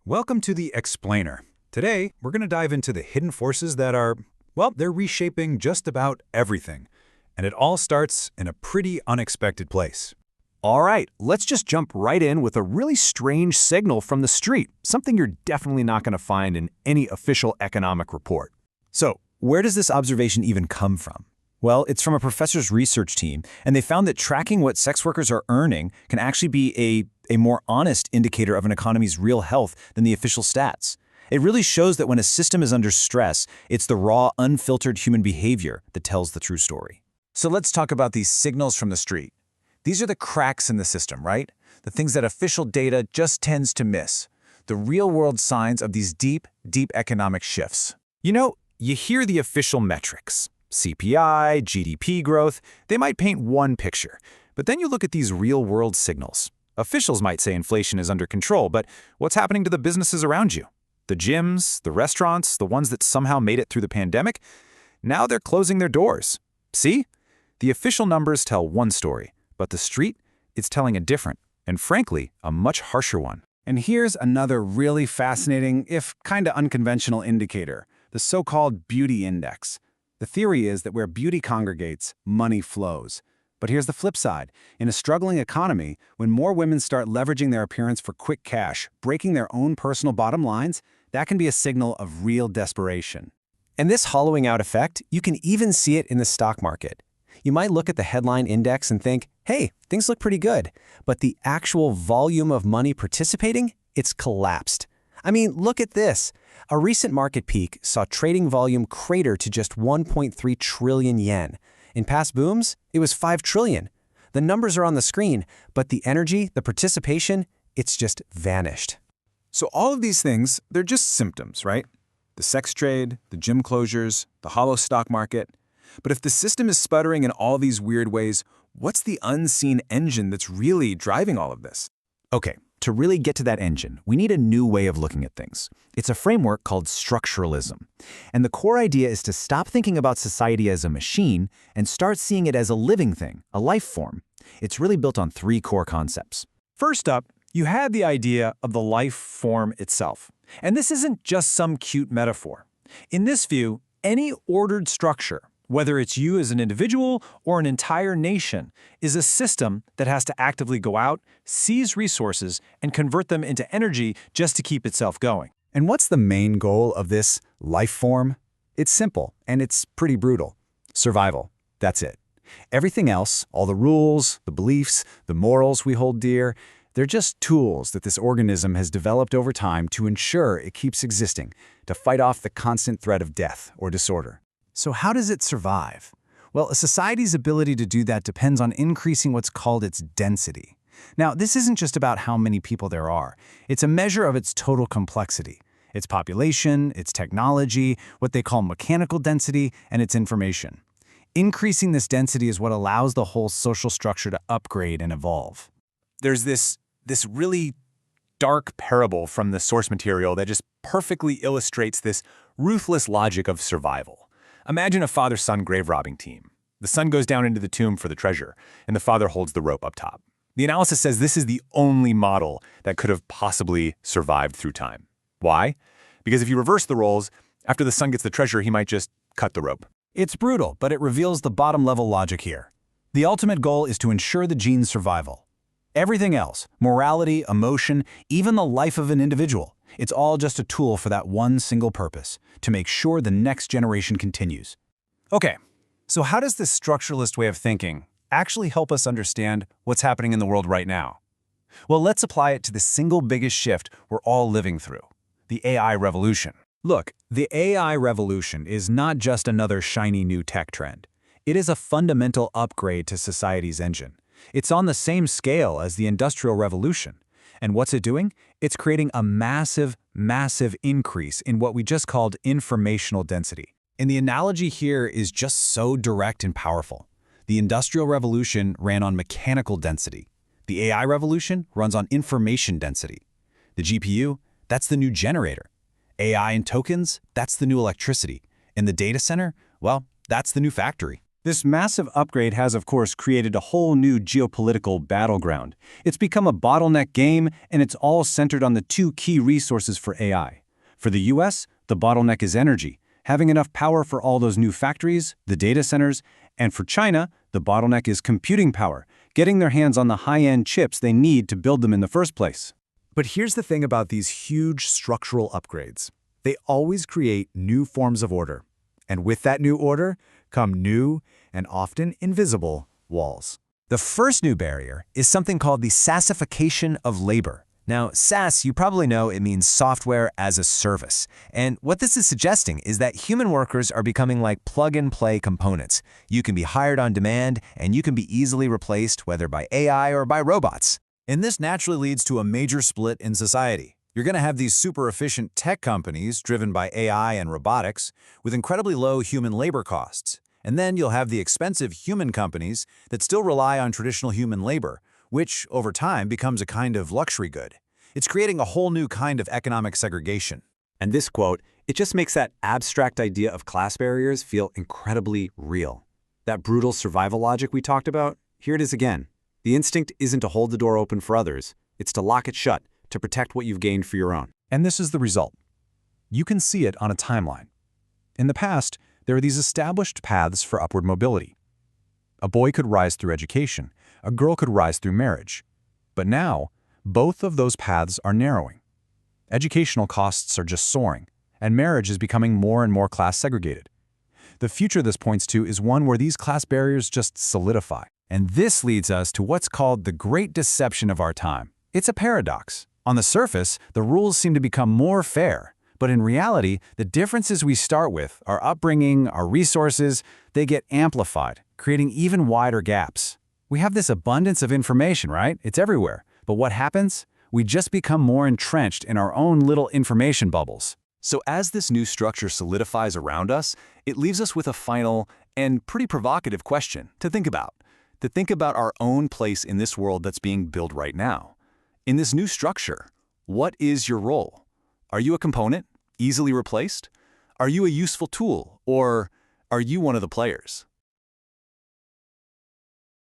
Welcome to the Explainer. Today, we're going to dive into the hidden forces that are, well, they're reshaping just about everything. And it all starts in a pretty unexpected place. All right, let's just jump right in with a really strange signal from the street, something you're definitely not going to find in any official economic report. So, where does this observation even come from? Well, it's from a professor's research team, and they found that tracking what sex workers are earning can actually be a more honest indicator of an economy's real health than the official stats. It really shows that when a system is under stress, it's the raw, unfiltered human behavior that tells the true story. So let's talk about these signals from the street. These are the cracks in the system, right? The things that official data just tends to miss. The real-world signs of these deep, deep economic shifts. You know, you hear the official metrics. CPI, GDP growth, they might paint one picture. But then you look at these real-world signals. Officials might say inflation is under control, but what's happening to the businesses around you? The gyms, the restaurants, the ones that somehow made it through the pandemic? Now they're closing their doors. See? The official numbers tell one story, but the street, it's telling a different, and frankly, a much harsher one. And here's another really fascinating, if kinda unconventional indicator, the so-called beauty index. The theory is that where beauty congregates, money flows. But here's the flip side. In a struggling economy, when more women start leveraging their appearance for quick cash, breaking their own personal bottom lines, that can be a signal of real desperation. And this hollowing out effect, you can even see it in the stock market. You might look at the headline index and think, hey, things look pretty good. But the actual volume of money participating, it's collapsed. I mean, look at this. A recent market peak saw trading volume crater to just 1.3 trillion yen. In past booms, it was 5 trillion. The numbers are on the screen, but the energy, the participation, it's just vanished. So all of these things, they're just symptoms, right? The sex trade, the gym closures, the hollow stock market. But if the system is sputtering in all these weird ways, what's the unseen engine that's really driving all of this? Okay, to really get to that engine, we need a new way of looking at things. It's a framework called structuralism. And the core idea is to stop thinking about society as a machine and start seeing it as a living thing, a life form. It's really built on 3 core concepts. First up, you had the idea of the life form itself. And this isn't just some cute metaphor. In this view, any ordered structure, whether it's you as an individual or an entire nation, is a system that has to actively go out, seize resources, and convert them into energy just to keep itself going. And what's the main goal of this life form? It's simple, and it's pretty brutal. Survival. That's it. Everything else, all the rules, the beliefs, the morals we hold dear, they're just tools that this organism has developed over time to ensure it keeps existing, to fight off the constant threat of death or disorder. So how does it survive? Well, a society's ability to do that depends on increasing what's called its density. Now, this isn't just about how many people there are. It's a measure of its total complexity. Its population, its technology, what they call mechanical density, and its information. Increasing this density is what allows the whole social structure to upgrade and evolve. There's this really dark parable from the source material that just perfectly illustrates this ruthless logic of survival. Imagine a father-son grave-robbing team. The son goes down into the tomb for the treasure, and the father holds the rope up top. The analysis says this is the only model that could have possibly survived through time. Why? Because if you reverse the roles, after the son gets the treasure, he might just cut the rope. It's brutal, but it reveals the bottom-level logic here. The ultimate goal is to ensure the gene's survival. Everything else, morality, emotion, even the life of an individual, it's all just a tool for that one single purpose, to make sure the next generation continues. Okay, so how does this structuralist way of thinking actually help us understand what's happening in the world right now? Well, let's apply it to the single biggest shift we're all living through, the AI revolution. Look, the AI revolution is not just another shiny new tech trend. It is a fundamental upgrade to society's engine. It's on the same scale as the Industrial Revolution. And what's it doing? It's creating a massive, massive increase in what we just called informational density. And the analogy here is just so direct and powerful. The Industrial Revolution ran on mechanical density. The AI revolution runs on information density. The GPU, that's the new generator. AI and tokens, that's the new electricity. And the data center, well, that's the new factory. This massive upgrade has, of course, created a whole new geopolitical battleground. It's become a bottleneck game, and it's all centered on the two key resources for AI. For the US, the bottleneck is energy, having enough power for all those new factories, the data centers, and for China, the bottleneck is computing power, getting their hands on the high-end chips they need to build them in the first place. But here's the thing about these huge structural upgrades. They always create new forms of order. And with that new order come new and often invisible walls. The first new barrier is something called the SaaSification of labor. Now, SaaS, you probably know it means software as a service. And what this is suggesting is that human workers are becoming like plug-and-play components. You can be hired on demand, and you can be easily replaced, whether by AI or by robots. And this naturally leads to a major split in society. You're going to have these super efficient tech companies driven by AI and robotics with incredibly low human labor costs. And then you'll have the expensive human companies that still rely on traditional human labor, which, over time, becomes a kind of luxury good. It's creating a whole new kind of economic segregation. And this quote, it just makes that abstract idea of class barriers feel incredibly real. That brutal survival logic we talked about, here it is again. The instinct isn't to hold the door open for others, it's to lock it shut, to protect what you've gained for your own. And this is the result. You can see it on a timeline. In the past, there are these established paths for upward mobility. A boy could rise through education, a girl could rise through marriage. But now, both of those paths are narrowing. Educational costs are just soaring, and marriage is becoming more and more class segregated. The future this points to is one where these class barriers just solidify. And this leads us to what's called the great deception of our time. It's a paradox. On the surface, the rules seem to become more fair. But in reality, the differences we start with, our upbringing, our resources, they get amplified, creating even wider gaps. We have this abundance of information, right? It's everywhere. But what happens? We just become more entrenched in our own little information bubbles. So as this new structure solidifies around us, it leaves us with a final and pretty provocative question to think about. To think about our own place in this world that's being built right now. In this new structure, what is your role? Are you a component, easily replaced? Are you a useful tool, or are you one of the players?